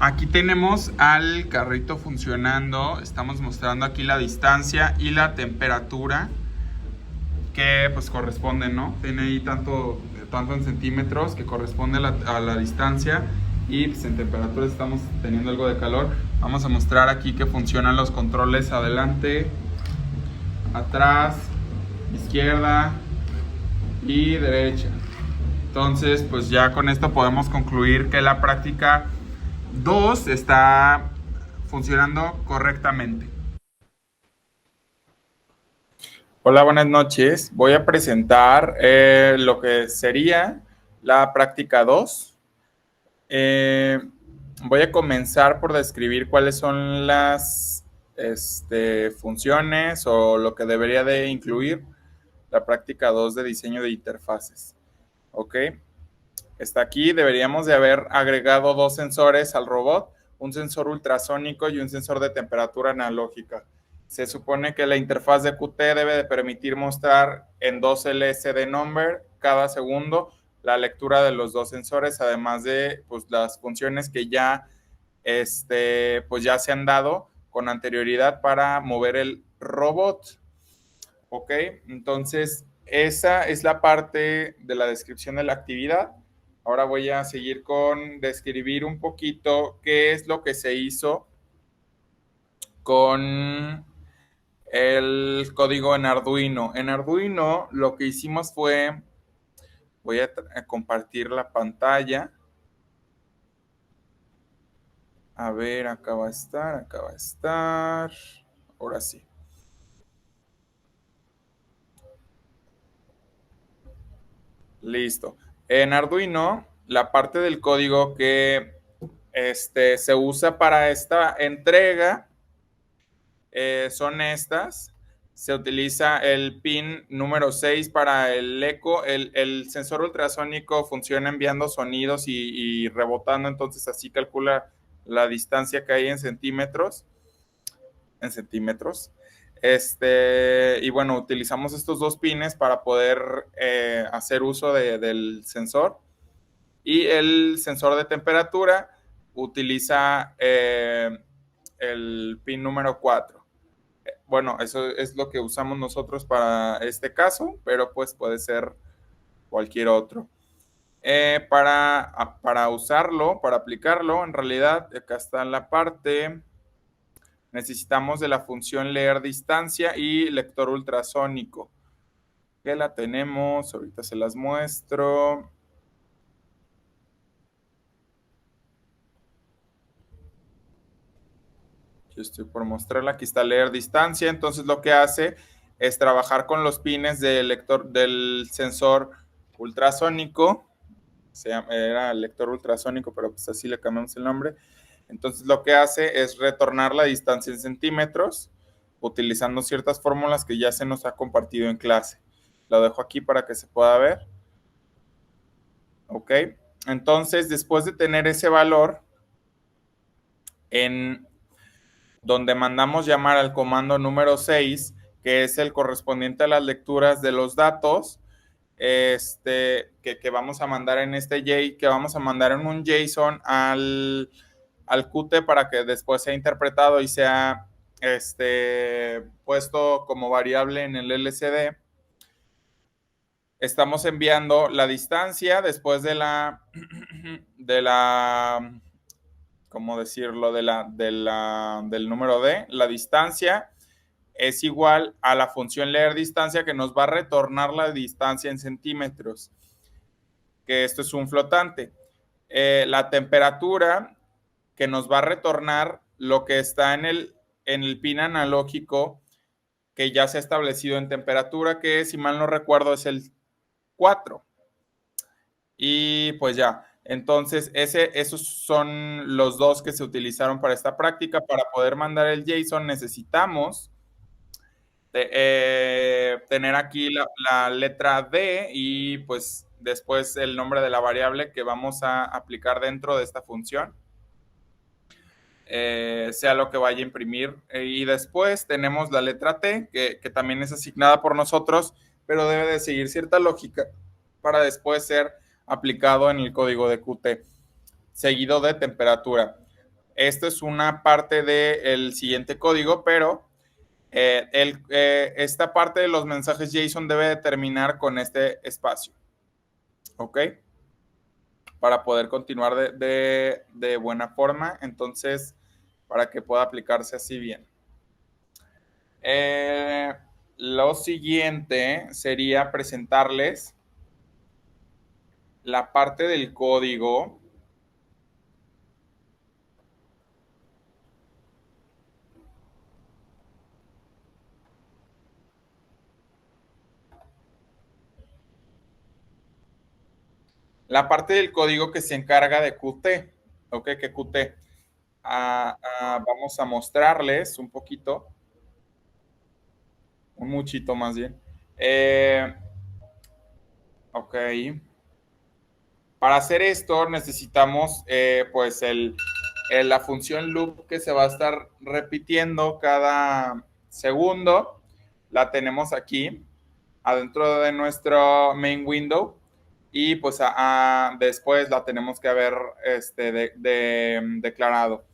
Aquí tenemos al carrito funcionando. Estamos mostrando aquí la distancia y la temperatura que pues corresponden, ¿no? Tiene ahí tanto en centímetros que corresponde a la distancia, y pues en temperatura estamos teniendo algo de calor. Vamos a mostrar aquí que funcionan los controles adelante, atrás, izquierda y derecha. Entonces pues ya con esto podemos concluir que la práctica 2 está funcionando correctamente. Hola, buenas noches. Voy a presentar lo que sería la práctica 2. Voy a comenzar por describir cuáles son las funciones o lo que debería de incluir la práctica 2 de diseño de interfaces. ¿Ok? Está aquí. Deberíamos de haber agregado dos sensores al robot, un sensor ultrasónico y un sensor de temperatura analógica. Se supone que la interfaz de Qt debe de permitir mostrar en 2 LSD number cada segundo la lectura de los dos sensores, además de pues, las funciones que ya, pues ya se han dado con anterioridad para mover el robot. ¿Ok? Entonces, esa es la parte de la descripción de la actividad. Ahora voy a seguir con describir un poquito qué es lo que se hizo con el código en Arduino. En Arduino lo que hicimos fue, voy a compartir la pantalla. A ver, acá va a estar, acá va a estar. Ahora sí. Listo. En Arduino, la parte del código que se usa para esta entrega son estas. Se utiliza el pin número 6 para el eco. El sensor ultrasónico funciona enviando sonidos y rebotando, entonces así calcula la distancia que hay en centímetros. Y bueno, utilizamos estos dos pines para poder hacer uso del sensor. Y el sensor de temperatura utiliza el pin número 4. Bueno, eso es lo que usamos nosotros para este caso, pero pues puede ser cualquier otro. Para usarlo, para aplicarlo, en realidad, acá está la parte, necesitamos de la función leer distancia y lector ultrasónico, que la tenemos, ahorita se las muestro. Yo estoy por mostrarla, aquí está leer distancia. Entonces lo que hace es trabajar con los pines del sensor ultrasónico. Era el lector ultrasónico, pero pues así le cambiamos el nombre. Entonces lo que hace es retornar la distancia en centímetros, utilizando ciertas fórmulas que ya se nos ha compartido en clase. Lo dejo aquí para que se pueda ver. Ok. Entonces, después de tener ese valor, en donde mandamos llamar al comando número 6, que es el correspondiente a las lecturas de los datos, que vamos a mandar en que vamos a mandar en un JSON al Qt para que después sea interpretado y sea puesto como variable en el LCD. Estamos enviando la distancia después de la ¿cómo decirlo? Del número D. La distancia es igual a la función leer distancia, que nos va a retornar la distancia en centímetros, que esto es un flotante. La temperatura, que nos va a retornar lo que está en el pin analógico que ya se ha establecido en temperatura, que si mal no recuerdo es el 4. Y pues ya, entonces esos son los dos que se utilizaron para esta práctica. Para poder mandar el JSON necesitamos tener aquí la letra D y pues después el nombre de la variable que vamos a aplicar dentro de esta función, sea lo que vaya a imprimir. Y después tenemos la letra T, que también es asignada por nosotros, pero debe de seguir cierta lógica para después ser aplicado en el código de Qt, seguido de temperatura. Esto es una parte del siguiente código, pero esta parte de los mensajes JSON debe de terminar con este espacio. ¿Ok? Para poder continuar de buena forma. Entonces, para que pueda aplicarse así bien. Lo siguiente sería presentarles la parte del código. La parte del código que se encarga de Qt. Ok, que Qt. Vamos a mostrarles un poquito. Un muchito más bien. Ok. Para hacer esto necesitamos pues la función loop que se va a estar repitiendo cada segundo. La tenemos aquí adentro de nuestro main window y pues después la tenemos que haber declarado.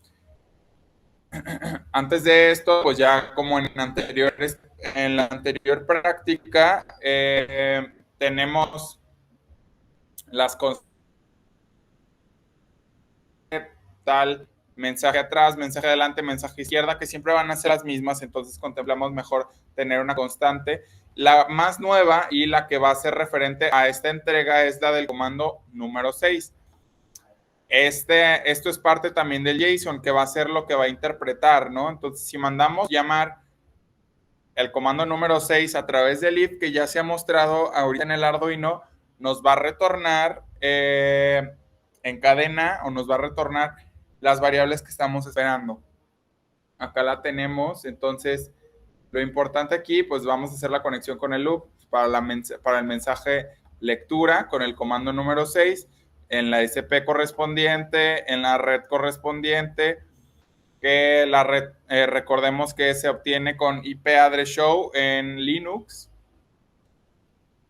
Antes de esto, pues ya como en la anterior práctica, tenemos las tal, mensaje atrás, mensaje adelante, mensaje izquierda, que siempre van a ser las mismas, entonces contemplamos mejor tener una constante. La más nueva y la que va a ser referente a esta entrega es la del comando número 6. Esto es parte también del JSON, que va a ser lo que va a interpretar, ¿no? Entonces, si mandamos llamar el comando número 6 a través del if, que ya se ha mostrado ahorita en el Arduino, nos va a retornar en cadena o nos va a retornar las variables que estamos esperando. Acá la tenemos, entonces lo importante aquí, pues vamos a hacer la conexión con el loop para el mensaje lectura con el comando número 6 en la SP correspondiente, en la red correspondiente, que la red, recordemos que se obtiene con IP Address Show en Linux.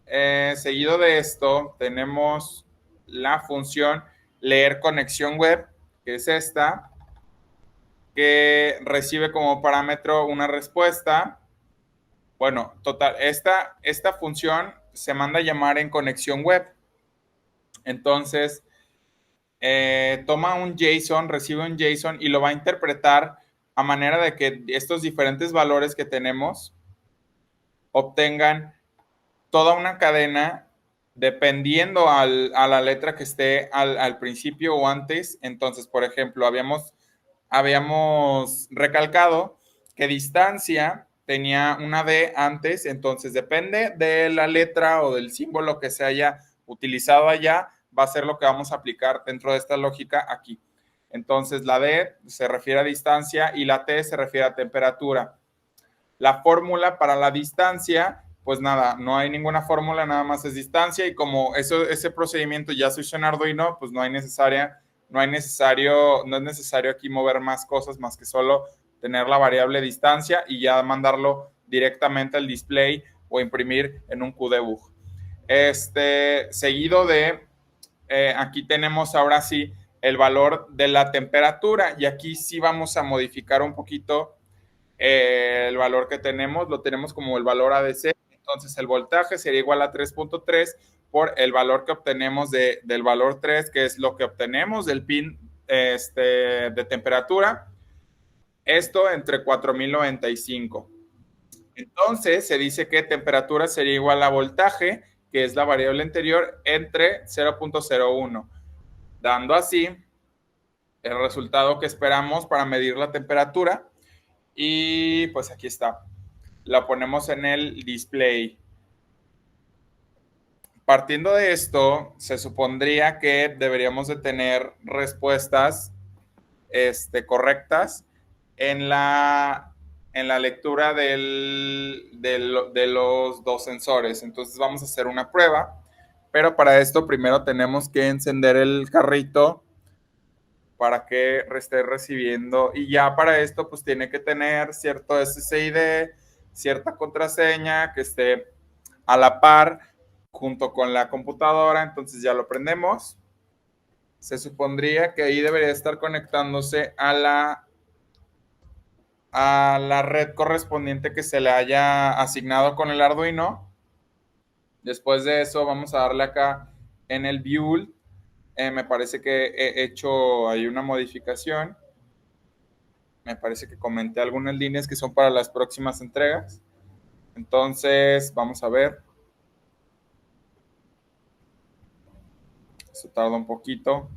Seguido de esto, tenemos la función leer conexión web, que es esta, que recibe como parámetro una respuesta. Bueno, total, esta función se manda a llamar en conexión web. Entonces, toma un JSON, recibe un JSON y lo va a interpretar a manera de que estos diferentes valores que tenemos obtengan toda una cadena dependiendo a la letra que esté al principio o antes. Entonces, por ejemplo, habíamos recalcado que distancia tenía una D antes, entonces depende de la letra o del símbolo que se haya utilizado allá, va a ser lo que vamos a aplicar dentro de esta lógica aquí. Entonces la D se refiere a distancia y la T se refiere a temperatura. La fórmula para la distancia, pues nada, no hay ninguna fórmula, nada más es distancia y como ese procedimiento ya se hizo en Arduino, pues no es necesario aquí mover más cosas más que solo tener la variable distancia y ya mandarlo directamente al display o imprimir en un QDebug. Seguido de, aquí tenemos ahora sí el valor de la temperatura y aquí sí vamos a modificar un poquito el valor que tenemos, lo tenemos como el valor ADC, entonces el voltaje sería igual a 3.3 por el valor que obtenemos del valor 3, que es lo que obtenemos del pin de temperatura, esto entre 4095. Entonces se dice que temperatura sería igual a voltaje, que es la variable anterior, entre 0.01, dando así el resultado que esperamos para medir la temperatura. Y pues aquí está. La ponemos en el display. Partiendo de esto, se supondría que deberíamos de tener respuestas correctas en la lectura de los dos sensores. Entonces vamos a hacer una prueba, pero para esto primero tenemos que encender el carrito para que esté recibiendo, y ya para esto pues tiene que tener cierto SSID, cierta contraseña que esté a la par junto con la computadora. Entonces ya lo prendemos se supondría que ahí debería estar conectándose a la red correspondiente que se le haya asignado con el Arduino. Después de eso vamos a darle acá en el build. Me parece que he hecho ahí una modificación. Me parece que comenté algunas líneas que son para las próximas entregas. Entonces, vamos a ver. Eso tarda un poquito.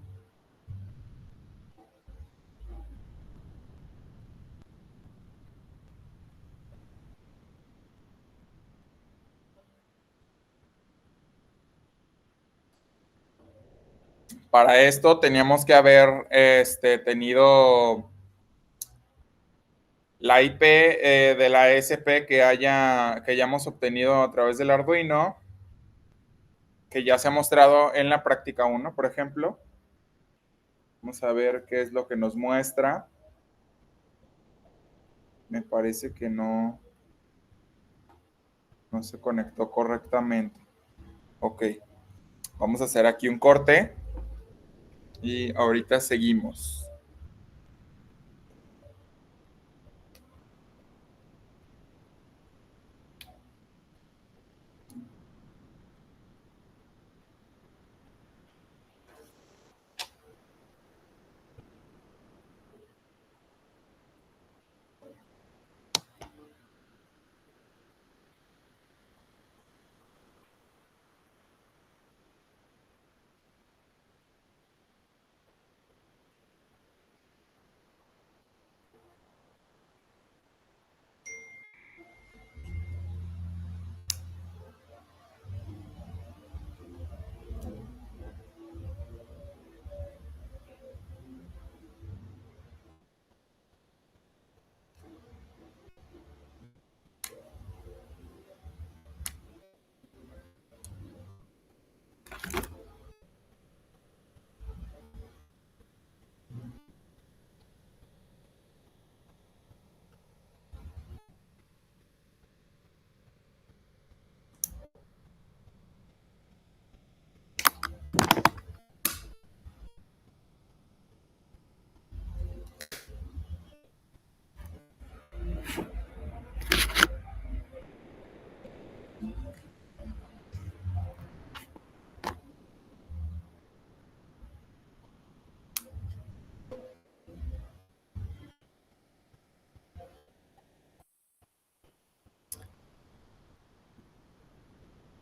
Para esto teníamos que haber tenido la IP de la SP que hayamos obtenido a través del Arduino, que ya se ha mostrado en la práctica 1, por ejemplo. Vamos a ver qué es lo que nos muestra. Me parece que no se conectó correctamente. Ok, vamos a hacer aquí un corte y ahorita seguimos.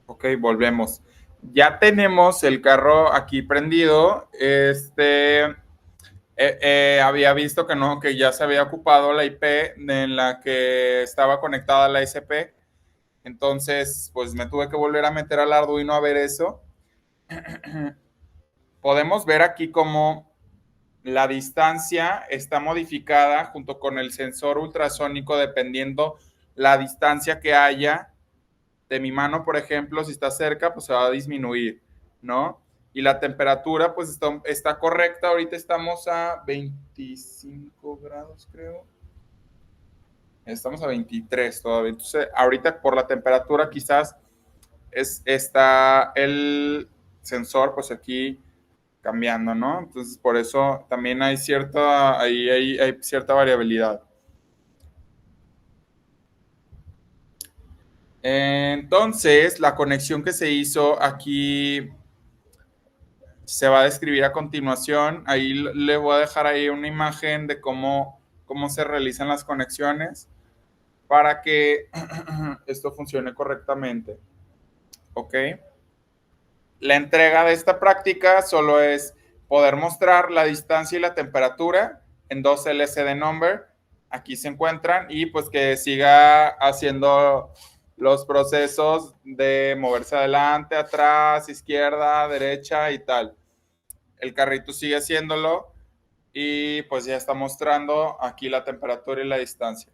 Ok, volvemos. Ya tenemos el carro aquí prendido. Había visto que no, que ya se había ocupado la IP en la que estaba conectada la SP. Entonces, pues me tuve que volver a meter al Arduino a ver eso. Podemos ver aquí cómo la distancia está modificada junto con el sensor ultrasónico dependiendo la distancia que haya de mi mano, por ejemplo, si está cerca, pues se va a disminuir, ¿no? Y la temperatura, pues está correcta. Ahorita estamos a 25 grados, creo. Estamos a 23 todavía. Entonces, ahorita por la temperatura quizás está el sensor, pues aquí cambiando, ¿no? Entonces, por eso también hay hay cierta variabilidad. Entonces, la conexión que se hizo aquí se va a describir a continuación. Ahí le voy a dejar ahí una imagen de cómo se realizan las conexiones para que esto funcione correctamente. ¿Ok? La entrega de esta práctica solo es poder mostrar la distancia y la temperatura en dos LCD number. Aquí se encuentran y pues que siga haciendo los procesos de moverse adelante, atrás, izquierda, derecha y tal. El carrito sigue haciéndolo y pues ya está mostrando aquí la temperatura y la distancia.